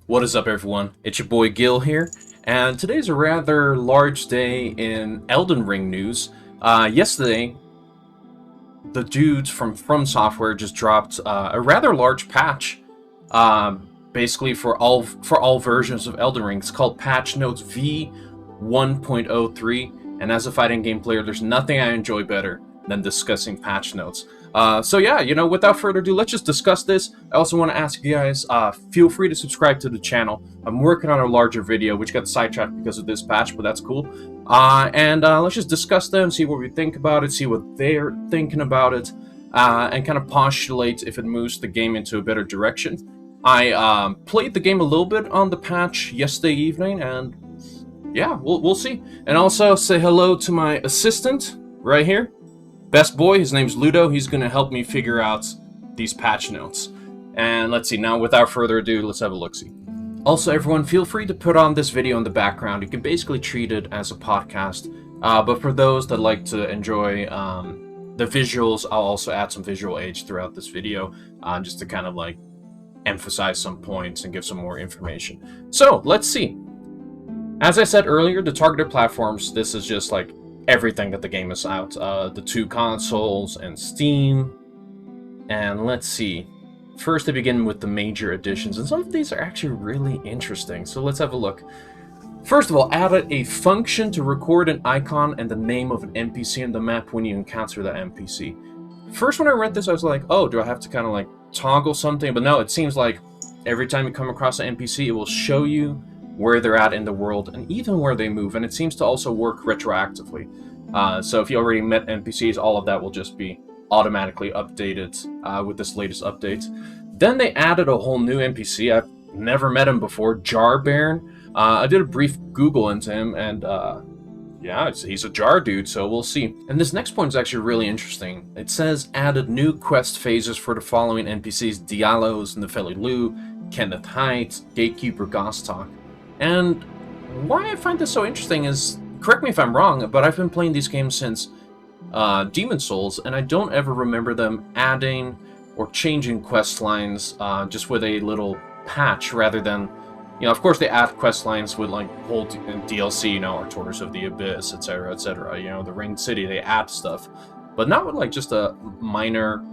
What is up, everyone? It's your boy Gil here, and today's a rather large day in Elden Ring news. Yesterday, the dudes from FromSoftware just dropped a rather large patch, basically for all versions of Elden Ring. It's called Patch Notes V 1.03, and as a fighting game player, there's nothing I enjoy better than discussing patch notes. So yeah, without further ado, let's just discuss this. I also want to ask you guys, feel free to subscribe to the channel. I'm working on a larger video, which got sidetracked because of this patch, but that's cool. And let's just discuss them, see what we think about it, see what they're thinking about it, and kind of postulate if it moves the game into a better direction. I played the game a little bit on the patch yesterday evening, and yeah, we'll see. And also say hello to my assistant right here. Best boy, his name's Ludo. He's going to help me figure out these patch notes. And let's see, now without further ado, let's have a look-see. Also, everyone, feel free to put on this video in the background. You can basically treat it as a podcast. But for those that like to enjoy the visuals, I'll also add some visual aids throughout this video, just to kind of like emphasize some points and give some more information. So, let's see. As I said earlier, the targeted platforms, this is just like everything that the game is out. The 2 consoles and Steam. And let's see. First, they begin with the major additions, and some of these are actually really interesting. So let's have a look. First of all, added a function to record an icon and the name of an NPC in the map when you encounter that NPC. First, when I read this, I was like, oh, do I have to kind of like toggle something? But no, it seems like every time you come across an NPC, it will show you where they're at in the world, and even where they move, and it seems to also work retroactively. So if you already met NPCs, all of that will just be automatically updated with this latest update. Then they added a whole new NPC. I've never met him before, Jar Baron. I did a brief Google into him, and yeah, he's a jar dude, so we'll see. And this next point is actually really interesting. It says, added new quest phases for the following NPCs: Diallos, Nefeli Lu, Kenneth Height, Gatekeeper Gostok. And why I find this so interesting is, correct me if I'm wrong, but I've been playing these games since Demon Souls, and I don't ever remember them adding or changing quest lines just with a little patch, rather than, of course they add quest lines with like whole DLC, Artorias of the Abyss, etc., etc., the Ring City, they add stuff, but not with like just a minor,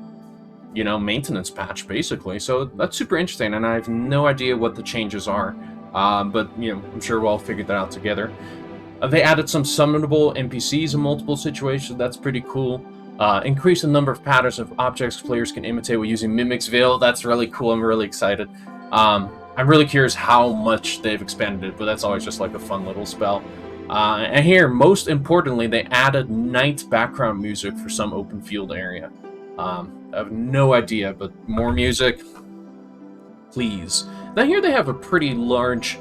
maintenance patch, basically. So that's super interesting, and I have no idea what the changes are. But, I'm sure we'll all figure that out together. They added some summonable NPCs in multiple situations. That's pretty cool. Increase the number of patterns of objects players can imitate while using Mimic's Veil. That's really cool. I'm really excited. I'm really curious how much they've expanded it, but that's always just like a fun little spell. And here, most importantly, they added night background music for some open field area. I have no idea, but more music, please. Now here they have a pretty large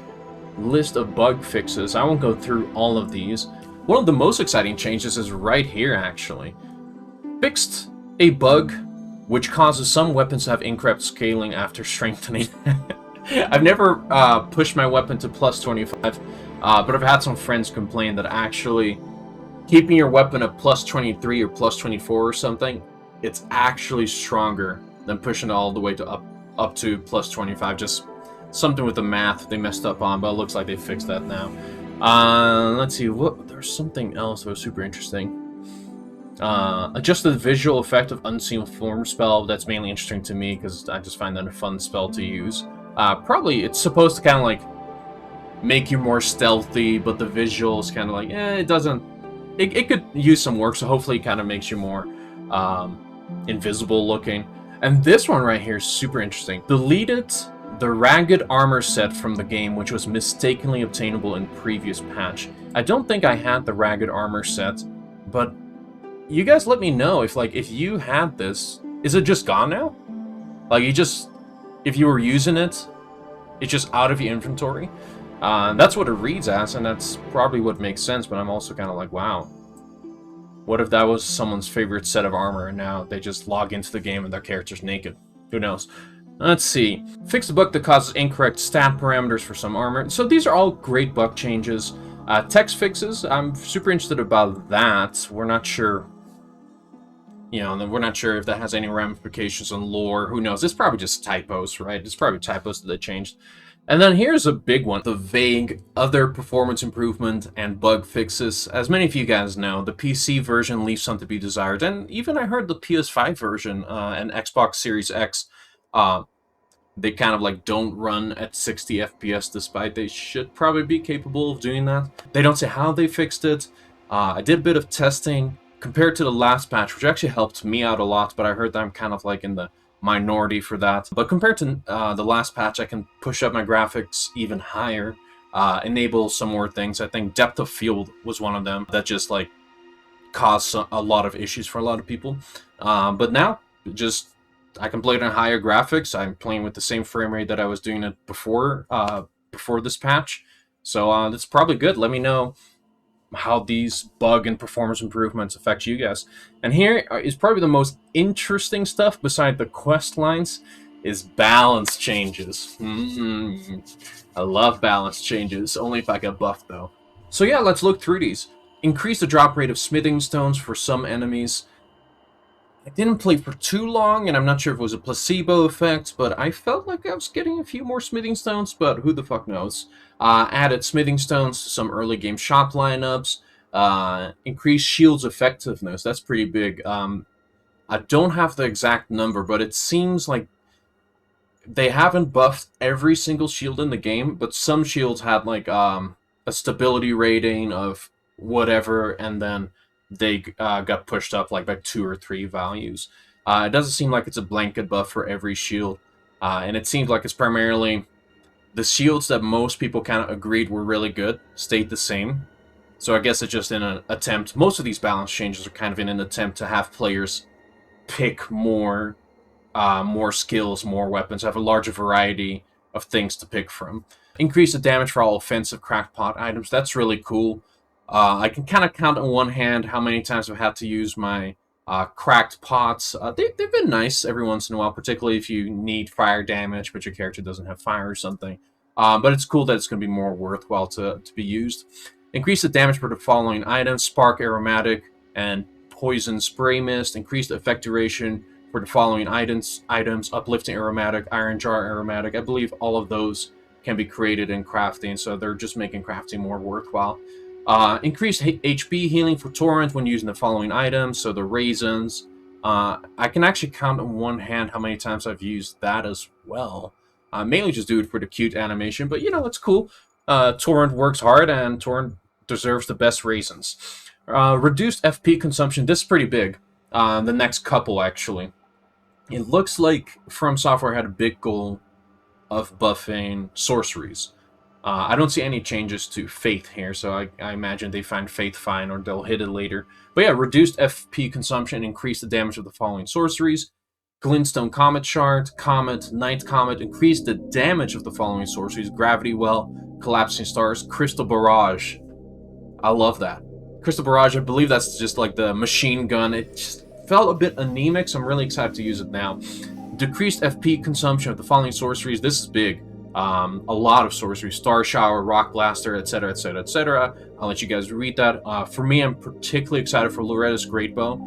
list of bug fixes. I won't go through all of these. One of the most exciting changes is right here, actually. Fixed a bug which causes some weapons to have incorrect scaling after strengthening. I've never pushed my weapon to plus 25, but I've had some friends complain that actually keeping your weapon at plus 23 or plus 24 or something, it's actually stronger than pushing it all the way to up to plus 25. Just something with the math they messed up on, but it looks like they fixed that now. Let's see, there's something else that was super interesting. Adjusted the visual effect of Unseen Form spell. That's mainly interesting to me because I just find that a fun spell to use. Probably it's supposed to kind of like make you more stealthy, but the visuals kind of like, it doesn't. It could use some work, so hopefully it kind of makes you more invisible looking. And this one right here is super interesting. Deleted the ragged armor set from the game, which was mistakenly obtainable in previous patch. I don't think I had the ragged armor set, but you guys let me know if you had this, is it just gone now? Like if you were using it, it's just out of your inventory. That's what it reads as, and that's probably what makes sense, but I'm also kind of like, wow. What if that was someone's favorite set of armor, and now they just log into the game and their character's naked? Who knows? Let's see. Fix the bug that causes incorrect stat parameters for some armor. So these are all great bug changes. Text fixes, I'm super interested about that. We're not sure You know, and we're not sure if that has any ramifications on lore. Who knows? It's probably just typos, right? It's probably typos that they changed. And then here's a big one, the vague other performance improvement and bug fixes. As many of you guys know, the PC version leaves some to be desired, and even I heard the PS5 version and Xbox Series X, uh, they kind of like don't run at 60 FPS despite they should probably be capable of doing that. They don't say how they fixed it. I did a bit of testing compared to the last patch, which actually helped me out a lot, but I heard that I'm kind of like in the minority for that. But compared to the last patch, I can push up my graphics even higher, enable some more things. I think depth of field was one of them that just like caused a lot of issues for a lot of people. But now, just I can play it on higher graphics. I'm playing with the same frame rate that I was doing it before this patch. So that's probably good. Let me know how these bug and performance improvements affect you guys. And here is probably the most interesting stuff beside the quest lines is balance changes. I love balance changes, only if I get buffed though. So yeah, let's look through these. Increase the drop rate of smithing stones for some enemies. I didn't play for too long, and I'm not sure if it was a placebo effect, but I felt like I was getting a few more smithing stones, but who the fuck knows. Added smithing stones to some early game shop lineups. Increased shield's effectiveness. That's pretty big. I don't have the exact number, but it seems like they haven't buffed every single shield in the game, but some shields had like a stability rating of whatever, and then they got pushed up like by 2 or 3 values. It doesn't seem like it's a blanket buff for every shield, and it seems like it's primarily the shields that most people kind of agreed were really good stayed the same. So I guess it's just in an attempt. Most of these balance changes are kind of in an attempt to have players pick more skills, more weapons, have a larger variety of things to pick from. Increase the damage for all offensive crackpot items. That's really cool. I can kind of count on one hand how many times I've had to use my cracked pots. They've been nice every once in a while, particularly if you need fire damage, but your character doesn't have fire or something. But it's cool that it's going to be more worthwhile to be used. Increase the damage for the following items: Spark Aromatic and Poison Spray Mist. Increase the effect duration for the following items: Uplifting Aromatic, Iron Jar Aromatic. I believe all of those can be created in crafting, so they're just making crafting more worthwhile. Increased HP healing for Torrent when using the following items, so the raisins. I can actually count on one hand how many times I've used that as well. Mainly just do it for the cute animation, but you know, it's cool. Torrent works hard, and Torrent deserves the best raisins. Reduced FP consumption. This is pretty big. The next couple, actually. It looks like FromSoftware had a big goal of buffing sorceries. I don't see any changes to Faith here, so I imagine they find Faith fine, or they'll hit it later. But yeah, reduced FP consumption, increase the damage of the following sorceries. Glintstone Comet Shard, Comet, Night Comet, increase the damage of the following sorceries. Gravity Well, Collapsing Stars, Crystal Barrage. I love that. Crystal Barrage, I believe that's just like the machine gun. It just felt a bit anemic, so I'm really excited to use it now. Decreased FP consumption of the following sorceries. This is big. A lot of sorceries: Star Shower, Rock Blaster, etc., etc., etc. I'll let you guys read that. For me, I'm particularly excited for Loretta's Great Bow.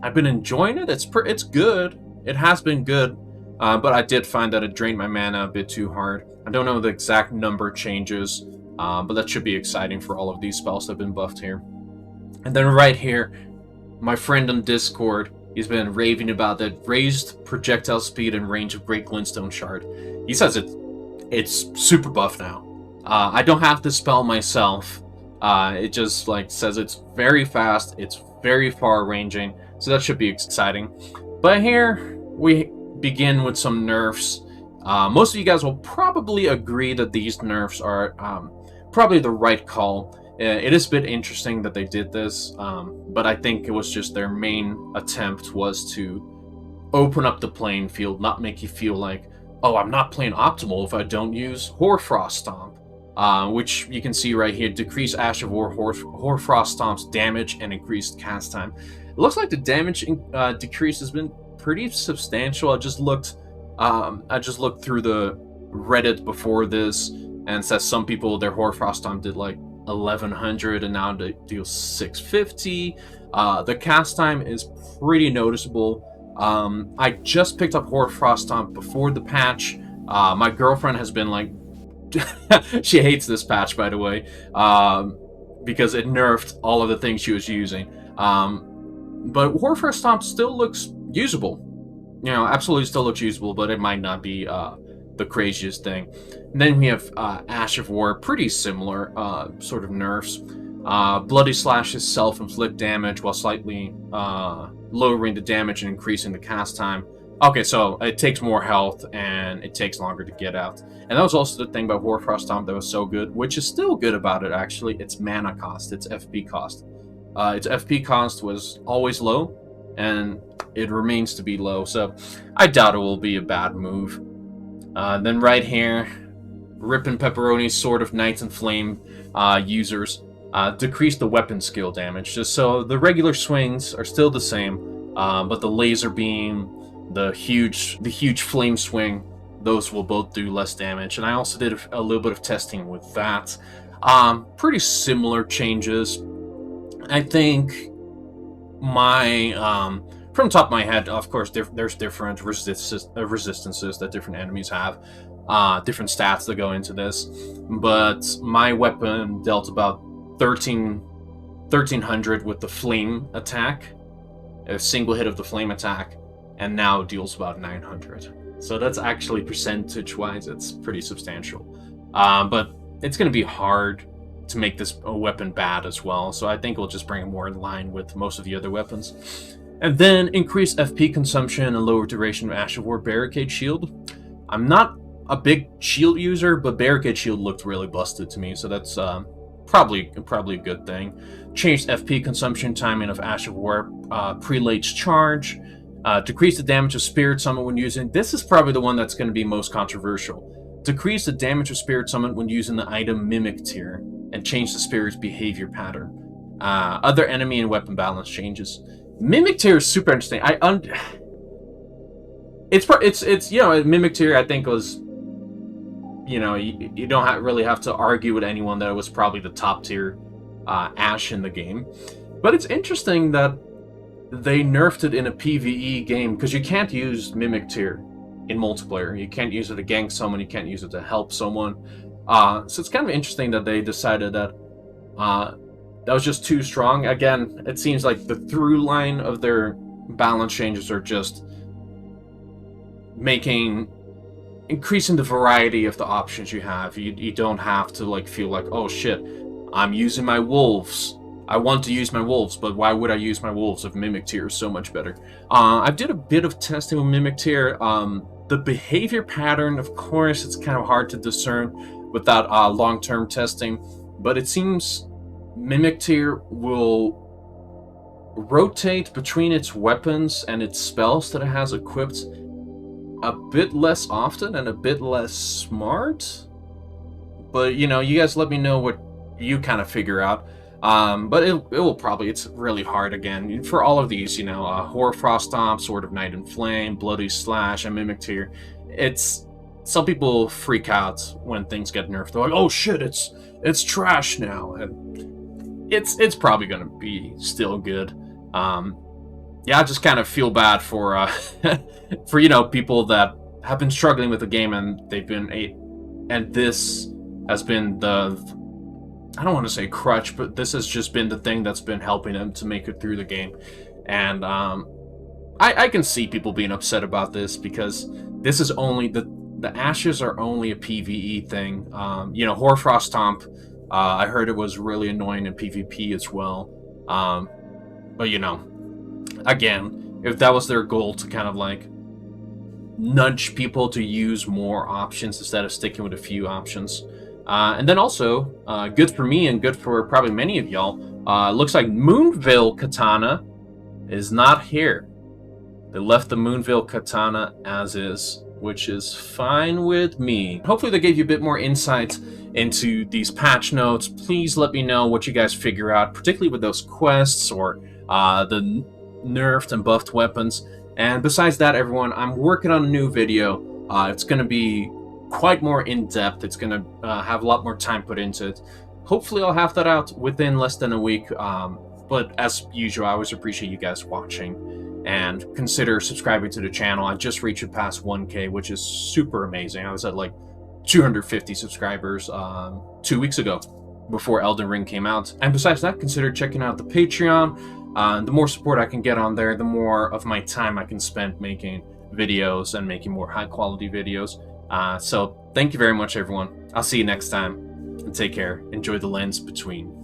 I've been enjoying it. It's good. It has been good, but I did find that it drained my mana a bit too hard. I don't know the exact number changes, but that should be exciting for all of these spells that have been buffed here. And then right here, my friend on Discord, he's been raving about that raised projectile speed and range of Great Glintstone Shard. He says it's super buff now. I don't have to spell myself. It just like says it's very fast, it's very far ranging, so that should be exciting. But here we begin with some nerfs. Most of you guys will probably agree that these nerfs are probably the right call. It is a bit interesting that they did this, but I think it was just their main attempt was to open up the playing field, not make you feel like, oh, I'm not playing optimal if I don't use Hoarfrost Stomp, which you can see right here: decrease Ash of War, Hoarfrost Stomp's damage, and increased cast time. It looks like the damage decrease has been pretty substantial. I just looked through the Reddit before this, and it says some people, their Hoarfrost Stomp did like 1100 and now they do 650. The cast time is pretty noticeable. I just picked up Hoarfrost Stomp before the patch, My girlfriend has been like, she hates this patch, by the way, because it nerfed all of the things she was using. But Hoarfrost Stomp still looks usable. You know, absolutely still looks usable, but it might not be the craziest thing. And then we have Ash of War, pretty similar sort of nerfs. Bloody Slash's self-inflict damage while slightly lowering the damage and increasing the cast time. Okay, so it takes more health and it takes longer to get out. And that was also the thing about Hoarfrost Stomp that was so good, which is still good about it actually. Its mana cost, its FP cost. Its FP cost was always low, and it remains to be low, so I doubt it will be a bad move. Then right here, Rippin' Pepperoni's Sword of Knights and Flame users decrease the weapon skill damage, just so the regular swings are still the same, but the laser beam, the huge flame swing, those will both do less damage. And I also did a little bit of testing with that. Pretty similar changes. I think my from the top of my head, of course, there's different resistances that different enemies have, different stats that go into this. But my weapon dealt about 1300 with the flame attack, a single hit of the flame attack, and now deals about 900. So that's actually percentage-wise, it's pretty substantial. But it's going to be hard to make this weapon bad as well, so I think we'll just bring it more in line with most of the other weapons. And then increase FP consumption and lower duration of Ash of War Barricade Shield. I'm not a big shield user, but Barricade Shield looked really busted to me, so that's probably a good thing. Changed FP consumption timing of Ash of War Prelate's Charge. Decrease the damage of Spirit Summon when using... This is probably the one that's going to be most controversial. Decrease the damage of Spirit Summon when using the item Mimic Tier, and change the spirit's behavior pattern. Other enemy and weapon balance changes. Mimic Tier is super interesting. It's you know, Mimic Tier I think was, you know, you don't really have to argue with anyone that it was probably the top tier Ash in the game. But it's interesting that they nerfed it in a PvE game, because you can't use Mimic Tier in multiplayer. You can't use it to gank someone, you can't use it to help someone. So it's kind of interesting that they decided that that was just too strong. Again, it seems like the through line of their balance changes are just increasing the variety of the options you have. You don't have to like feel like, oh shit, I'm using my wolves. I want to use my wolves, but why would I use my wolves if Mimic Tier is so much better? I did a bit of testing with Mimic Tier. The behavior pattern, of course, it's kind of hard to discern without long-term testing, but it seems Mimic Tier will rotate between its weapons and its spells that it has equipped a bit less often and a bit less smart. But, you know, you guys let me know what you kind of figure out. But it will probably, it's really hard again. For all of these, you know, Hoarfrost Stomp, Sword of Night and Flame, Bloody Slash, and Mimic Tier, it's... Some people freak out when things get nerfed. They're like, oh shit, it's trash now. And it's probably going to be still good. Yeah, I just kind of feel bad for, for, you know, people that have been struggling with the game and they've been... And this has been the... I don't want to say crutch, but this has just been the thing that's been helping them to make it through the game. And I can see people being upset about this, because this is only... The Ashes are only a PvE thing. You know, Hoarfrost Stomp, I heard it was really annoying in PvP as well. But, you know, again, if that was their goal to kind of, like, nudge people to use more options instead of sticking with a few options. And then also, good for me and good for probably many of y'all, looks like Moonveil Katana is not here. They left the Moonveil Katana as is, which is fine with me. Hopefully they gave you a bit more insight into these patch notes. Please let me know what you guys figure out, particularly with those quests or the nerfed and buffed weapons. And besides that, everyone, I'm working on a new video. It's going to be quite more in-depth. It's going to have a lot more time put into it. Hopefully I'll have that out within less than a week. But as usual, I always appreciate you guys watching. and consider subscribing to the channel. I just reached past 1K, which is super amazing. I was at like 250 subscribers 2 weeks ago before Elden Ring came out. And besides that, consider checking out the Patreon. The more support I can get on there, the more of my time I can spend making videos and making more high quality videos. So thank you very much, everyone. I'll see you next time, and take care. Enjoy the lens between.